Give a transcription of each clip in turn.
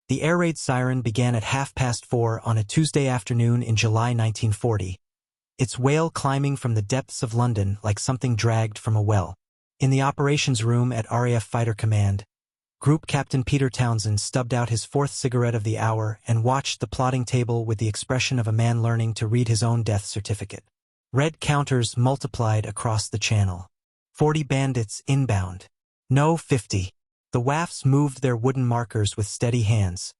The air raid siren began at 4:30 on a Tuesday afternoon in July 1940, its wail climbing from the depths of London like something dragged from a well. In the operations room at RAF Fighter Command, Group Captain Peter Townsend stubbed out his fourth cigarette of the hour and watched the plotting table with the expression of a man learning to read his own death certificate. Red counters multiplied across the channel. 40 bandits inbound. No, 50. The WAFs moved their wooden markers with steady hands,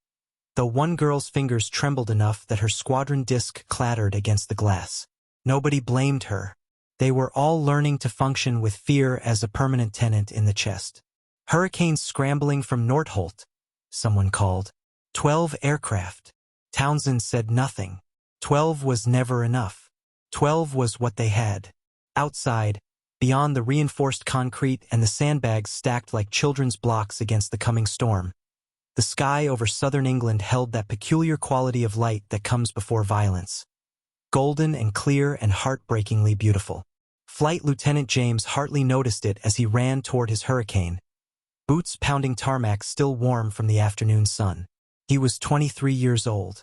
though one girl's fingers trembled enough that her squadron disc clattered against the glass. Nobody blamed her. They were all learning to function with fear as a permanent tenant in the chest. Hurricane scrambling from Nordholt, someone called. 12 aircraft. Townsend said nothing. 12 was never enough. 12 was what they had. Outside, beyond the reinforced concrete and the sandbags stacked like children's blocks against the coming storm, the sky over southern England held that peculiar quality of light that comes before violence. Golden and clear and heartbreakingly beautiful. Flight Lieutenant James Hartley noticed it as he ran toward his Hurricane, boots pounding tarmac still warm from the afternoon sun. He was 23 years old.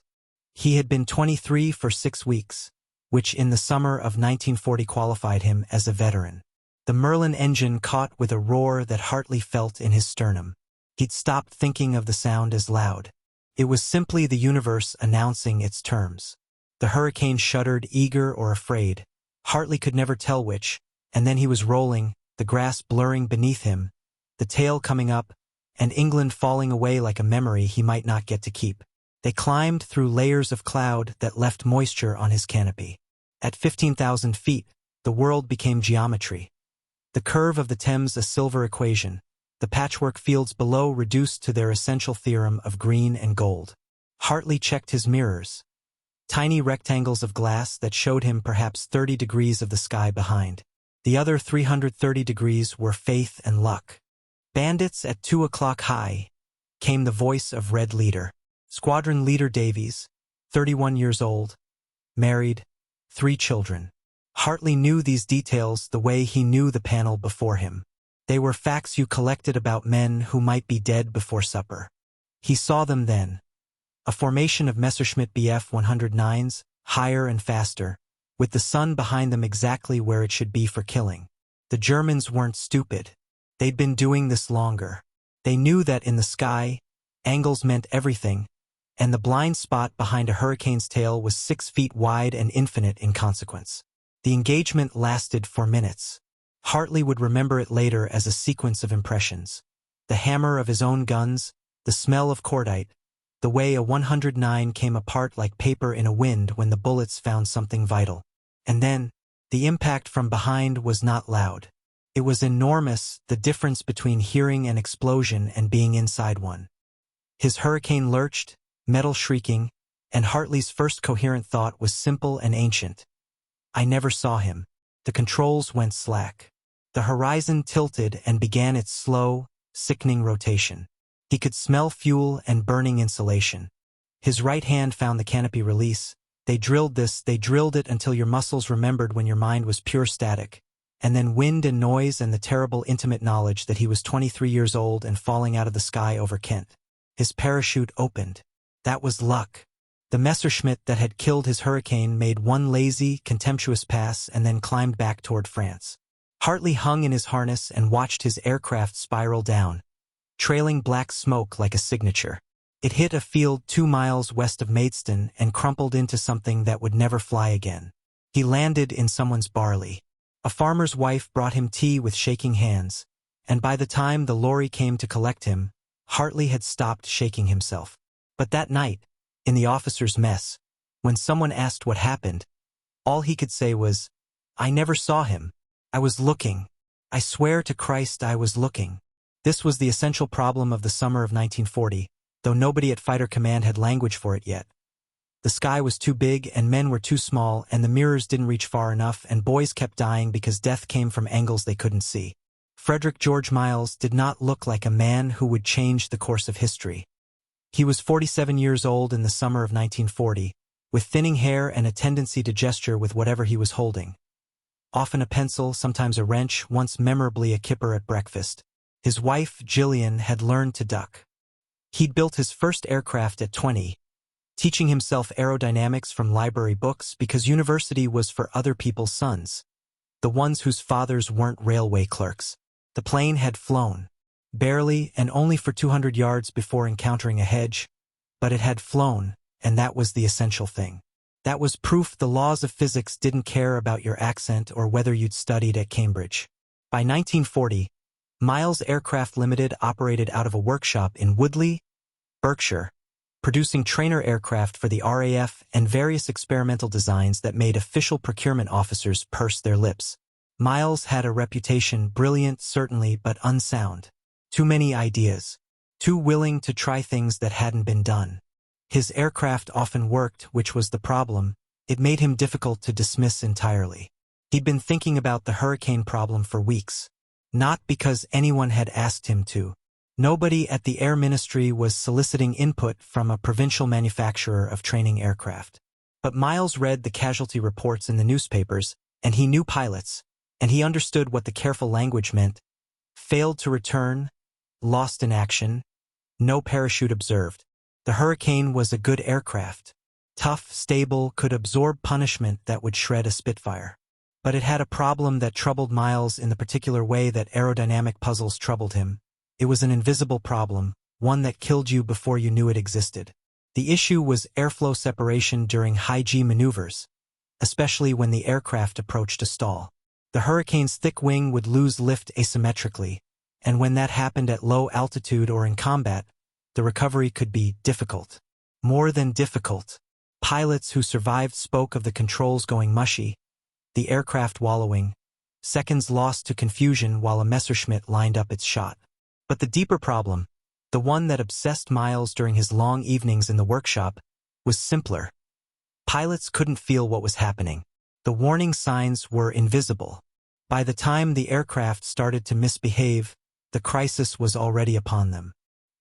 He had been 23 for 6 weeks, which in the summer of 1940 qualified him as a veteran. The Merlin engine caught with a roar that Hartley felt in his sternum. He'd stopped thinking of the sound as loud. It was simply the universe announcing its terms. The Hurricane shuddered, eager or afraid. Hartley could never tell which, and then he was rolling, the grass blurring beneath him, the tail coming up, and England falling away like a memory he might not get to keep. They climbed through layers of cloud that left moisture on his canopy. At 15,000 feet, the world became geometry. The curve of the Thames a silver equation, the patchwork fields below reduced to their essential theorem of green and gold. Hartley checked his mirrors. Tiny rectangles of glass that showed him perhaps 30 degrees of the sky behind. The other 330 degrees were faith and luck. Bandits at 2 o'clock high, came the voice of Red Leader. Squadron Leader Davies, 31 years old, married, 3 children. Hartley knew these details the way he knew the panel before him. They were facts you collected about men who might be dead before supper. He saw them then. A formation of Messerschmitt Bf 109s, higher and faster, with the sun behind them exactly where it should be for killing. The Germans weren't stupid. They'd been doing this longer. They knew that in the sky, angles meant everything, and the blind spot behind a hurricane's tail was 6 feet wide and infinite in consequence. The engagement lasted for minutes. Hartley would remember it later as a sequence of impressions. The hammer of his own guns, the smell of cordite, the way a 109 came apart like paper in a wind when the bullets found something vital. And then, the impact from behind was not loud. It was enormous, the difference between hearing an explosion and being inside one. His Hurricane lurched, metal shrieking, and Hartley's first coherent thought was simple and ancient. I never saw him. The controls went slack. The horizon tilted and began its slow, sickening rotation. He could smell fuel and burning insulation. His right hand found the canopy release. They drilled it until your muscles remembered when your mind was pure static. And then wind and noise and the terrible intimate knowledge that he was 23 years old and falling out of the sky over Kent. His parachute opened. That was luck. The Messerschmitt that had killed his Hurricane made one lazy, contemptuous pass and then climbed back toward France. Hartley hung in his harness and watched his aircraft spiral down, trailing black smoke like a signature. It hit a field 2 miles west of Maidstone and crumpled into something that would never fly again. He landed in someone's barley. A farmer's wife brought him tea with shaking hands, and by the time the lorry came to collect him, Hartley had stopped shaking himself. But that night, in the officers' mess, when someone asked what happened, all he could say was, I never saw him. I was looking. I swear to Christ I was looking. This was the essential problem of the summer of 1940, though nobody at Fighter Command had language for it yet. The sky was too big and men were too small and the mirrors didn't reach far enough and boys kept dying because death came from angles they couldn't see. Frederick George Miles did not look like a man who would change the course of history. He was 47 years old in the summer of 1940, with thinning hair and a tendency to gesture with whatever he was holding. Often a pencil, sometimes a wrench, once memorably a kipper at breakfast. His wife, Gillian, had learned to duck. He'd built his first aircraft at 20, teaching himself aerodynamics from library books because university was for other people's sons, the ones whose fathers weren't railway clerks. The plane had flown, barely and only for 200 yards before encountering a hedge, but it had flown, and that was the essential thing. That was proof the laws of physics didn't care about your accent or whether you'd studied at Cambridge. By 1940, Miles Aircraft Limited operated out of a workshop in Woodley, Berkshire, producing trainer aircraft for the RAF and various experimental designs that made official procurement officers purse their lips. Miles had a reputation, brilliant certainly, but unsound. Too many ideas. Too willing to try things that hadn't been done. His aircraft often worked, which was the problem. It made him difficult to dismiss entirely. He'd been thinking about the Hurricane problem for weeks. Not because anyone had asked him to. Nobody at the Air Ministry was soliciting input from a provincial manufacturer of training aircraft. But Miles read the casualty reports in the newspapers, and he knew pilots, and he understood what the careful language meant. Failed to return, lost in action, no parachute observed. The Hurricane was a good aircraft. Tough, stable, could absorb punishment that would shred a Spitfire. But it had a problem that troubled Miles in the particular way that aerodynamic puzzles troubled him. It was an invisible problem, one that killed you before you knew it existed. The issue was airflow separation during high-G maneuvers, especially when the aircraft approached a stall. The Hurricane's thick wing would lose lift asymmetrically, and when that happened at low altitude or in combat, the recovery could be difficult. More than difficult. Pilots who survived spoke of the controls going mushy, the aircraft wallowing, seconds lost to confusion while a Messerschmitt lined up its shot. But the deeper problem, the one that obsessed Miles during his long evenings in the workshop, was simpler. Pilots couldn't feel what was happening. The warning signs were invisible. By the time the aircraft started to misbehave, the crisis was already upon them.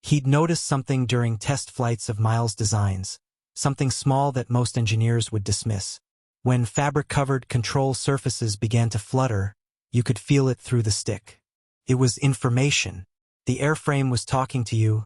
He'd noticed something during test flights of Miles' designs, something small that most engineers would dismiss. When fabric-covered control surfaces began to flutter, you could feel it through the stick. It was information. The airframe was talking to you,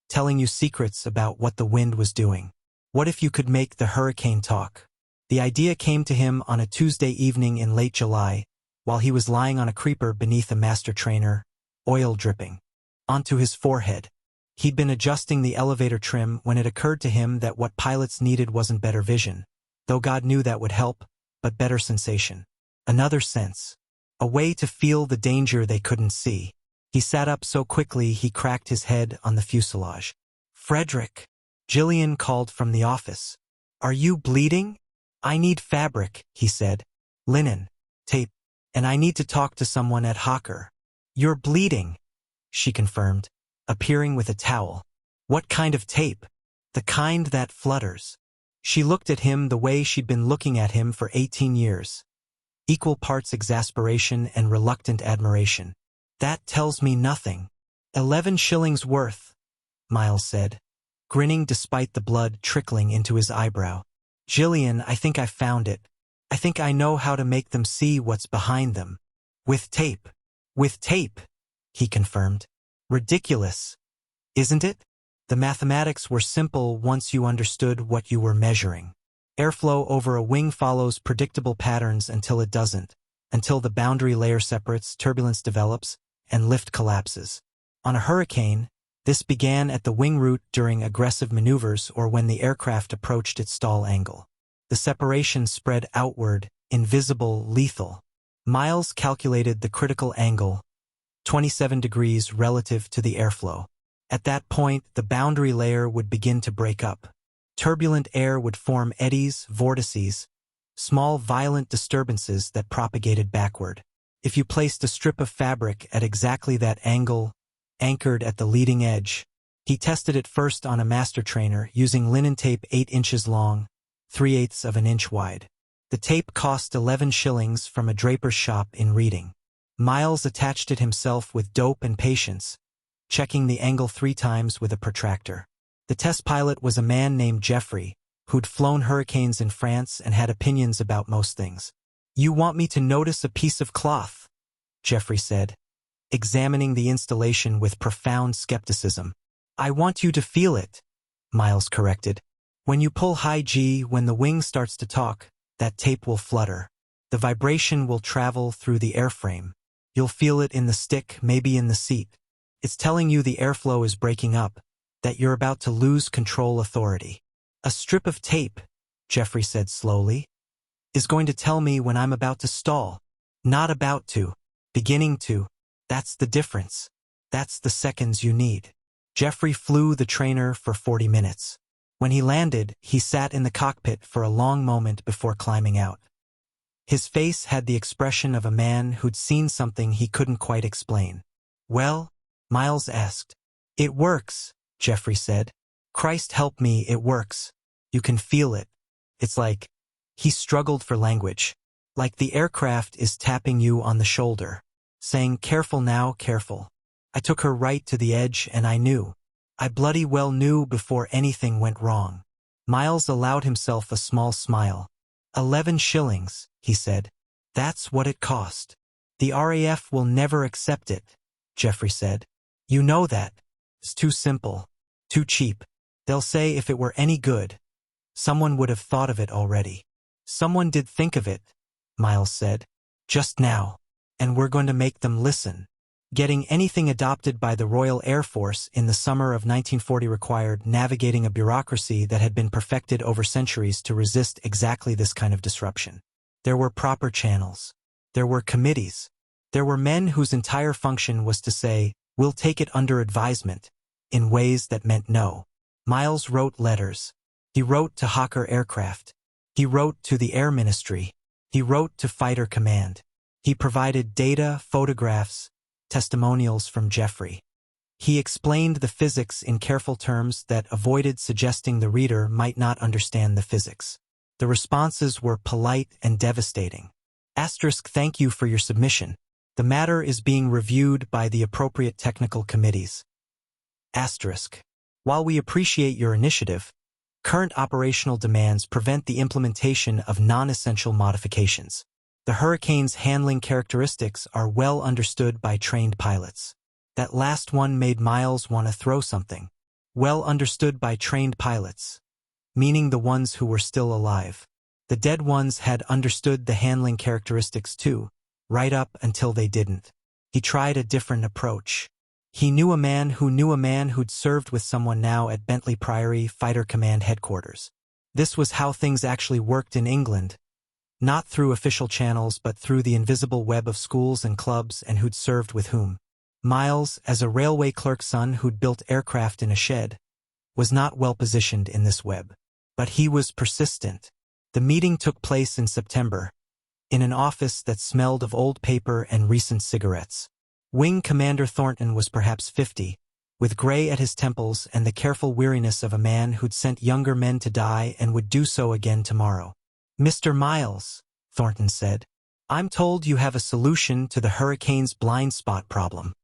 telling you secrets about what the wind was doing. What if you could make the Hurricane talk? The idea came to him on a Tuesday evening in late July, while he was lying on a creeper beneath a master trainer, oil dripping onto his forehead. He'd been adjusting the elevator trim when it occurred to him that what pilots needed wasn't better vision, though God knew that would help, but better sensation. Another sense. A way to feel the danger they couldn't see. He sat up so quickly he cracked his head on the fuselage. "Frederick," Jillian called from the office. "Are you bleeding?" "I need fabric," he said. "Linen, tape, and I need to talk to someone at Hawker." "You're bleeding," she confirmed, appearing with a towel. "What kind of tape?" "The kind that flutters." She looked at him the way she'd been looking at him for 18 years. Equal parts exasperation and reluctant admiration. "That tells me nothing." 11 shillings worth, Miles said, grinning despite the blood trickling into his eyebrow. "Jillian, I think I found it. I think I know how to make them see what's behind them. With tape." "With tape," he confirmed. "Ridiculous, isn't it?" The mathematics were simple once you understood what you were measuring. Airflow over a wing follows predictable patterns until it doesn't, until the boundary layer separates, turbulence develops, and lift collapses. On a Hurricane, this began at the wing root during aggressive maneuvers or when the aircraft approached its stall angle. The separation spread outward, invisible, lethal. Miles calculated the critical angle, 27 degrees relative to the airflow. At that point, the boundary layer would begin to break up. Turbulent air would form eddies, vortices, small violent disturbances that propagated backward. If you placed a strip of fabric at exactly that angle, anchored at the leading edge, he tested it first on a master trainer using linen tape 8 inches long, 3/8 of an inch wide. The tape cost 11 shillings from a draper's shop in Reading. Miles attached it himself with dope and patience, checking the angle 3 times with a protractor. The test pilot was a man named Jeffrey, who'd flown Hurricanes in France and had opinions about most things. "You want me to notice a piece of cloth," Jeffrey said, examining the installation with profound skepticism. I want you to feel it, Miles corrected. When you pull high G, when the wing starts to talk, that tape will flutter. The vibration will travel through the airframe. You'll feel it in the stick, maybe in the seat. It's telling you the airflow is breaking up, that you're about to lose control authority. A strip of tape, Jeffrey said slowly, is going to tell me when I'm about to stall. Not about to. Beginning to. That's the difference. That's the seconds you need. Jeffrey flew the trainer for 40 minutes. When he landed, he sat in the cockpit for a long moment before climbing out. His face had the expression of a man who'd seen something he couldn't quite explain. Well? Miles asked. It works, Jeffrey said. Christ help me, it works. You can feel it. It's like... He struggled for language. Like the aircraft is tapping you on the shoulder, saying, careful now, careful. I took her right to the edge and I knew. I bloody well knew before anything went wrong. Miles allowed himself a small smile. 11 shillings, he said. That's what it cost. The RAF will never accept it, Jeffrey said. You know that. It's too simple. Too cheap. They'll say if it were any good, someone would have thought of it already. Someone did think of it, Miles said. Just now. And we're going to make them listen. Getting anything adopted by the Royal Air Force in the summer of 1940 required navigating a bureaucracy that had been perfected over centuries to resist exactly this kind of disruption. There were proper channels. There were committees. There were men whose entire function was to say, we'll take it under advisement, in ways that meant no. Miles wrote letters. He wrote to Hawker Aircraft. He wrote to the Air Ministry. He wrote to Fighter Command. He provided data, photographs, testimonials from Jeffrey. He explained the physics in careful terms that avoided suggesting the reader might not understand the physics. The responses were polite and devastating. Thank you for your submission. The matter is being reviewed by the appropriate technical committees. While we appreciate your initiative, current operational demands prevent the implementation of non-essential modifications. The Hurricane's handling characteristics are well understood by trained pilots. That last one made Miles want to throw something. Well understood by trained pilots, meaning the ones who were still alive. The dead ones had understood the handling characteristics too, right up until they didn't. He tried a different approach. He knew a man who'd served with someone now at Bentley Priory Fighter Command headquarters. This was how things actually worked in England, not through official channels but through the invisible web of schools and clubs and who'd served with whom. Miles, as a railway clerk's son who'd built aircraft in a shed, was not well positioned in this web. But he was persistent. The meeting took place in September, in an office that smelled of old paper and recent cigarettes. Wing Commander Thornton was perhaps 50, with gray at his temples and the careful weariness of a man who'd sent younger men to die and would do so again tomorrow. Mr. Miles, Thornton said, I'm told you have a solution to the Hurricane's blind spot problem.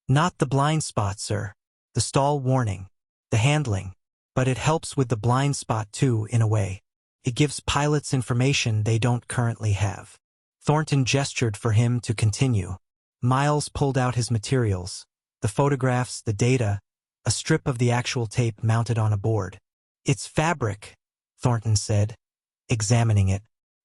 Not the blind spot, sir. The stall warning. The handling. But it helps with the blind spot too, in a way. It gives pilots information they don't currently have. Thornton gestured for him to continue. Miles pulled out his materials, the photographs, the data, a strip of the actual tape mounted on a board. It's fabric, Thornton said, examining it.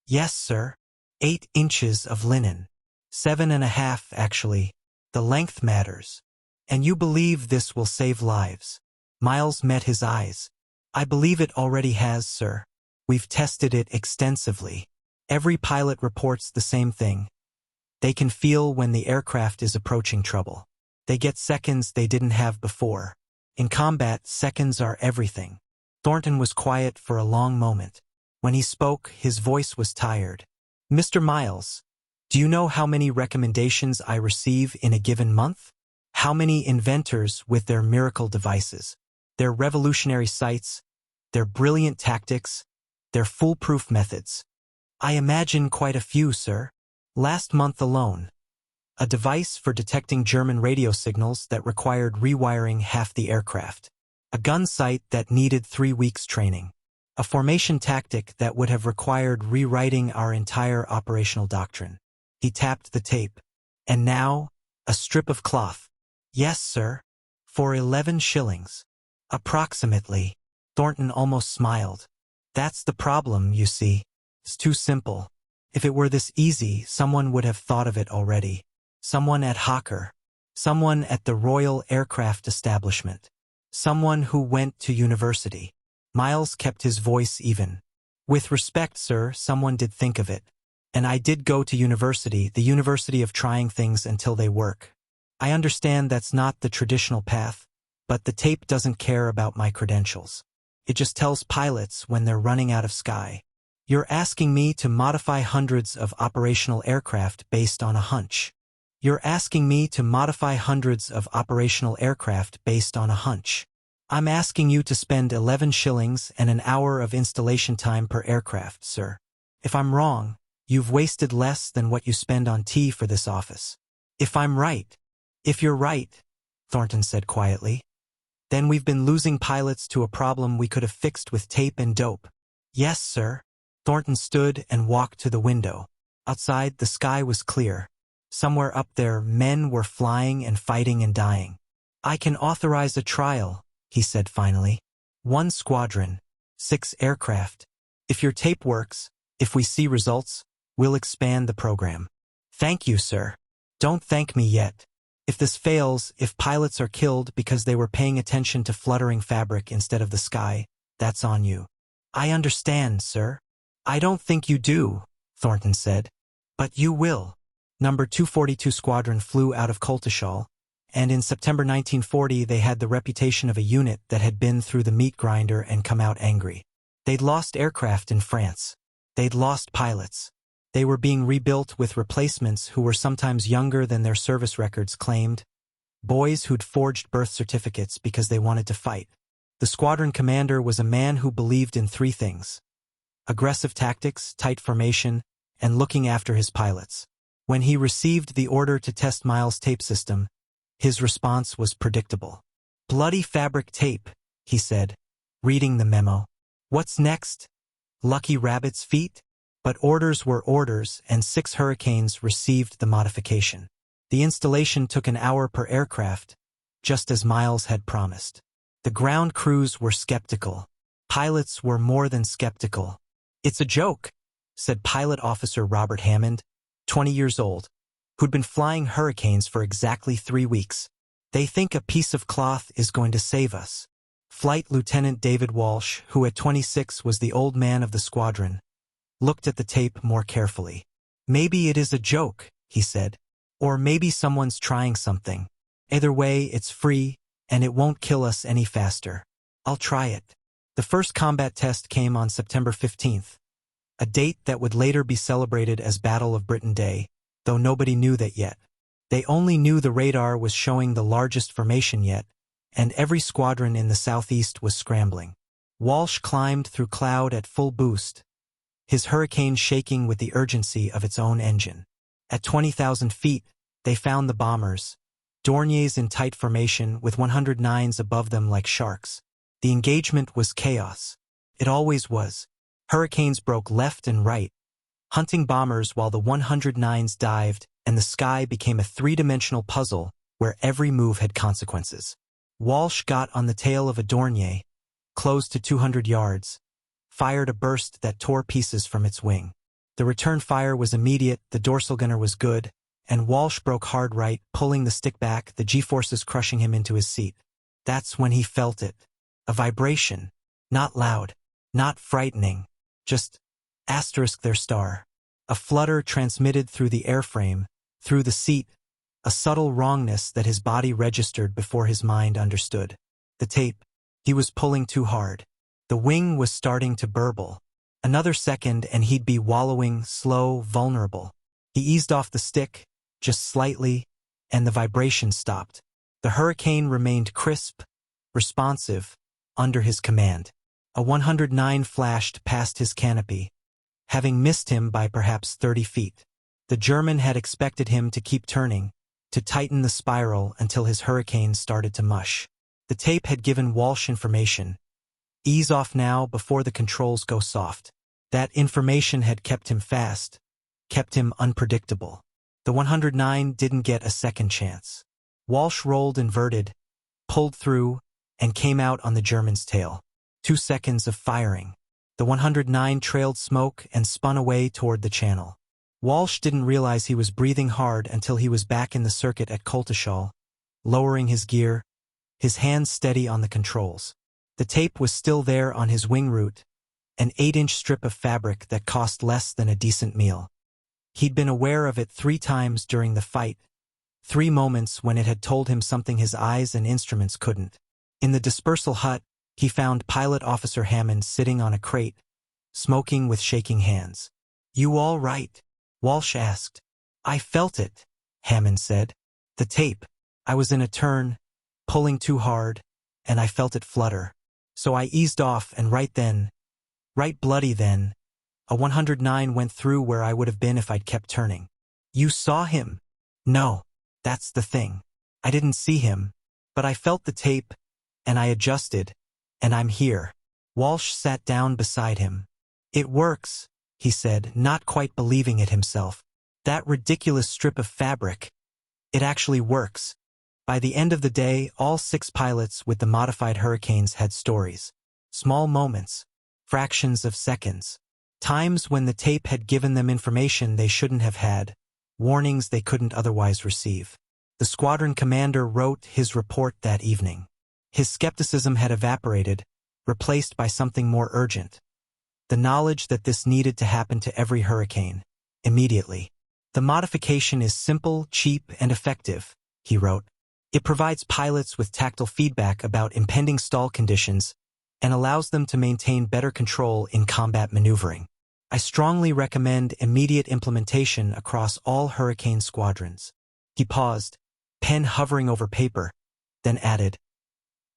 Yes, sir. 8 inches of linen. 7.5, actually. The length matters. And you believe this will save lives? Miles met his eyes. I believe it already has, sir. We've tested it extensively. Every pilot reports the same thing. They can feel when the aircraft is approaching trouble. They get seconds they didn't have before. In combat, seconds are everything. Thornton was quiet for a long moment. When he spoke, his voice was tired. Mr. Miles, do you know how many recommendations I receive in a given month? How many inventors with their miracle devices, their revolutionary sights, their brilliant tactics, their foolproof methods? I imagine quite a few, sir. Last month alone, a device for detecting German radio signals that required rewiring half the aircraft, a gun sight that needed 3 weeks training, a formation tactic that would have required rewriting our entire operational doctrine. He tapped the tape. And now, a strip of cloth. Yes, sir. For 11 shillings. Approximately. Thornton almost smiled. That's the problem, you see. It's too simple. If it were this easy, someone would have thought of it already. Someone at Hawker. Someone at the Royal Aircraft Establishment. Someone who went to university. Miles kept his voice even. With respect, sir, someone did think of it. And I did go to university, the university of trying things until they work. I understand that's not the traditional path, but the tape doesn't care about my credentials. It just tells pilots when they're running out of sky. You're asking me to modify hundreds of operational aircraft based on a hunch. You're asking me to modify hundreds of operational aircraft based on a hunch. I'm asking you to spend 11 shillings and an hour of installation time per aircraft, sir. If I'm wrong, you've wasted less than what you spend on tea for this office. If I'm right, if you're right, Thornton said quietly, then we've been losing pilots to a problem we could have fixed with tape and dope. Yes, sir. Thornton stood and walked to the window. Outside, the sky was clear. Somewhere up there, men were flying and fighting and dying. I can authorize a trial, he said finally. 1 squadron, 6 aircraft. If your tape works, if we see results, we'll expand the program. Thank you, sir. Don't thank me yet. If this fails, if pilots are killed because they were paying attention to fluttering fabric instead of the sky, that's on you. I understand, sir. I don't think you do, Thornton said. But you will. Number 242 Squadron flew out of Coltishall, and in September 1940 they had the reputation of a unit that had been through the meat grinder and come out angry. They'd lost aircraft in France. They'd lost pilots. They were being rebuilt with replacements who were sometimes younger than their service records claimed, boys who'd forged birth certificates because they wanted to fight. The squadron commander was a man who believed in 3 things: aggressive tactics, tight formation, and looking after his pilots. When he received the order to test Miles' tape system, his response was predictable. Bloody fabric tape, he said, reading the memo. What's next? Lucky rabbit's feet? But orders were orders, and 6 Hurricanes received the modification. The installation took an hour per aircraft, just as Miles had promised. The ground crews were skeptical. Pilots were more than skeptical. It's a joke, said Pilot Officer Robert Hammond, 20 years old, who'd been flying Hurricanes for exactly 3 weeks. They think a piece of cloth is going to save us. Flight Lieutenant David Walsh, who at 26 was the old man of the squadron, looked at the tape more carefully. Maybe it is a joke, he said. Or maybe someone's trying something. Either way, it's free, and it won't kill us any faster. I'll try it. The first combat test came on September 15th, a date that would later be celebrated as Battle of Britain Day, though nobody knew that yet. They only knew the radar was showing the largest formation yet, and every squadron in the southeast was scrambling. Walsh climbed through cloud at full boost, his Hurricane shaking with the urgency of its own engine. At 20,000 feet, they found the bombers, Dorniers in tight formation with 109s above them like sharks. The engagement was chaos. It always was. Hurricanes broke left and right, hunting bombers while the 109s dived, and the sky became a 3-dimensional puzzle where every move had consequences. Walsh got on the tail of a Dornier, close to 200 yards, fired a burst that tore pieces from its wing. The return fire was immediate, the dorsal gunner was good, and Walsh broke hard right, pulling the stick back, the G-forces crushing him into his seat. That's when he felt it. A vibration. Not loud. Not frightening. Just their star. A flutter transmitted through the airframe, through the seat, a subtle wrongness that his body registered before his mind understood. The tape. He was pulling too hard. The wing was starting to burble. Another second and he'd be wallowing, slow, vulnerable. He eased off the stick, just slightly, and the vibration stopped. The Hurricane remained crisp, responsive, under his command. A 109 flashed past his canopy, having missed him by perhaps 30 feet. The German had expected him to keep turning, to tighten the spiral until his Hurricane started to mush. The tape had given Walsh information. Ease off now before the controls go soft. That information had kept him fast, kept him unpredictable. The 109 didn't get a second chance. Walsh rolled inverted, pulled through, and came out on the German's tail. 2 seconds of firing. The 109 trailed smoke and spun away toward the channel. Walsh didn't realize he was breathing hard until he was back in the circuit at Coltishall, lowering his gear, his hands steady on the controls. The tape was still there on his wing root, an 8-inch strip of fabric that cost less than a decent meal. He'd been aware of it 3 times during the fight, 3 moments when it had told him something his eyes and instruments couldn't. In the dispersal hut, he found Pilot Officer Hammond sitting on a crate, smoking with shaking hands. "You all right?" Walsh asked. "I felt it," Hammond said. "The tape. I was in a turn, pulling too hard, and I felt it flutter. So I eased off, and right bloody then, a 109 went through where I would have been if I'd kept turning." "You saw him?" "No, that's the thing. I didn't see him, but I felt the tape, and I adjusted, and I'm here." Walsh sat down beside him. "It works," he said, not quite believing it himself. "That ridiculous strip of fabric. It actually works." By the end of the day, all 6 pilots with the modified Hurricanes had stories. Small moments, fractions of seconds, times when the tape had given them information they shouldn't have had, warnings they couldn't otherwise receive. The squadron commander wrote his report that evening. His skepticism had evaporated, replaced by something more urgent. The knowledge that this needed to happen to every Hurricane, immediately. "The modification is simple, cheap, and effective," he wrote. "It provides pilots with tactile feedback about impending stall conditions and allows them to maintain better control in combat maneuvering. I strongly recommend immediate implementation across all Hurricane squadrons." He paused, pen hovering over paper, then added,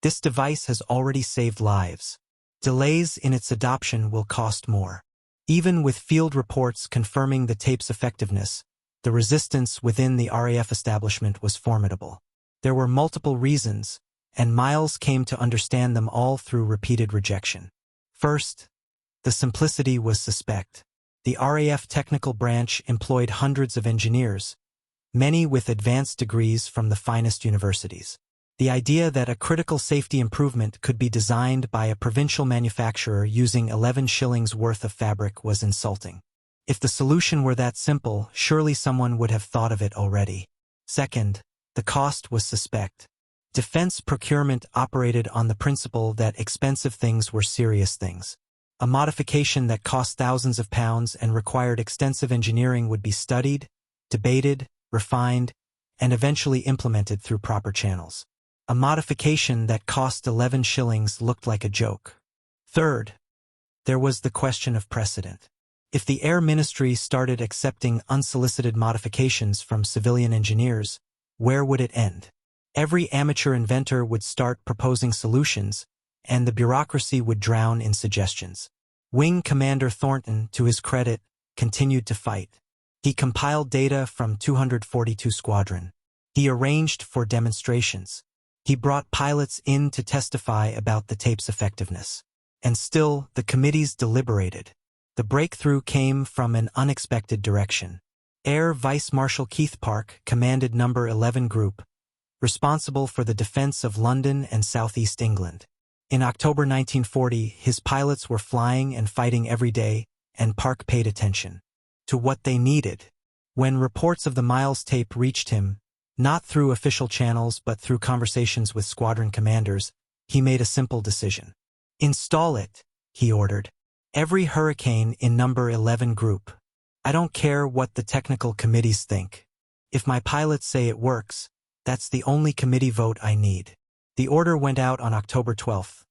"This device has already saved lives. Delays in its adoption will cost more." Even with field reports confirming the tape's effectiveness, the resistance within the RAF establishment was formidable. There were multiple reasons, and Miles came to understand them all through repeated rejection. First, the simplicity was suspect. The RAF technical branch employed hundreds of engineers, many with advanced degrees from the finest universities. The idea that a critical safety improvement could be designed by a provincial manufacturer using 11 shillings worth of fabric was insulting. If the solution were that simple, surely someone would have thought of it already. Second, the cost was suspect. Defense procurement operated on the principle that expensive things were serious things. A modification that cost thousands of pounds and required extensive engineering would be studied, debated, refined, and eventually implemented through proper channels. A modification that cost 11 shillings looked like a joke. Third, there was the question of precedent. If the Air Ministry started accepting unsolicited modifications from civilian engineers, where would it end? Every amateur inventor would start proposing solutions, and the bureaucracy would drown in suggestions. Wing Commander Thornton, to his credit, continued to fight. He compiled data from 242 Squadron. He arranged for demonstrations. He brought pilots in to testify about the tape's effectiveness. And still, the committees deliberated. The breakthrough came from an unexpected direction. Air Vice Marshal Keith Park commanded No. 11 Group, responsible for the defense of London and southeast England. In October 1940, his pilots were flying and fighting every day, and Park paid attention to what they needed. When reports of the Miles tape reached him, not through official channels but through conversations with squadron commanders, he made a simple decision. "Install it," he ordered. "Every Hurricane in No. 11 Group. I don't care what the technical committees think. If my pilots say it works, that's the only committee vote I need." The order went out on October 12th.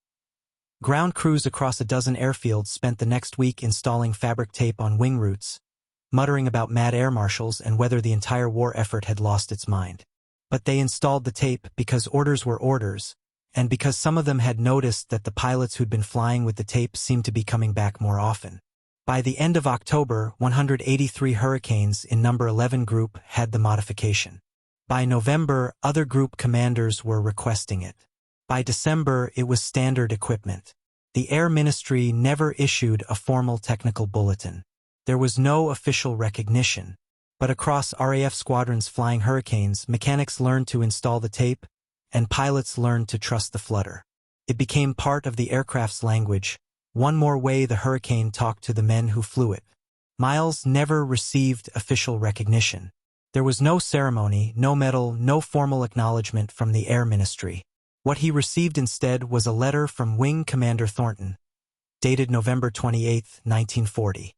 Ground crews across a dozen airfields spent the next week installing fabric tape on wing routes, muttering about mad air marshals and whether the entire war effort had lost its mind. But they installed the tape because orders were orders, and because some of them had noticed that the pilots who'd been flying with the tape seemed to be coming back more often. By the end of October, 183 Hurricanes in No. 11 Group had the modification. By November, other group commanders were requesting it. By December, it was standard equipment. The Air Ministry never issued a formal technical bulletin. There was no official recognition. But across RAF squadrons flying Hurricanes, mechanics learned to install the tape, and pilots learned to trust the flutter. It became part of the aircraft's language, one more way the Hurricane talked to the men who flew it. Miles never received official recognition. There was no ceremony, no medal, no formal acknowledgement from the Air Ministry. What he received instead was a letter from Wing Commander Thornton, dated November 28, 1940.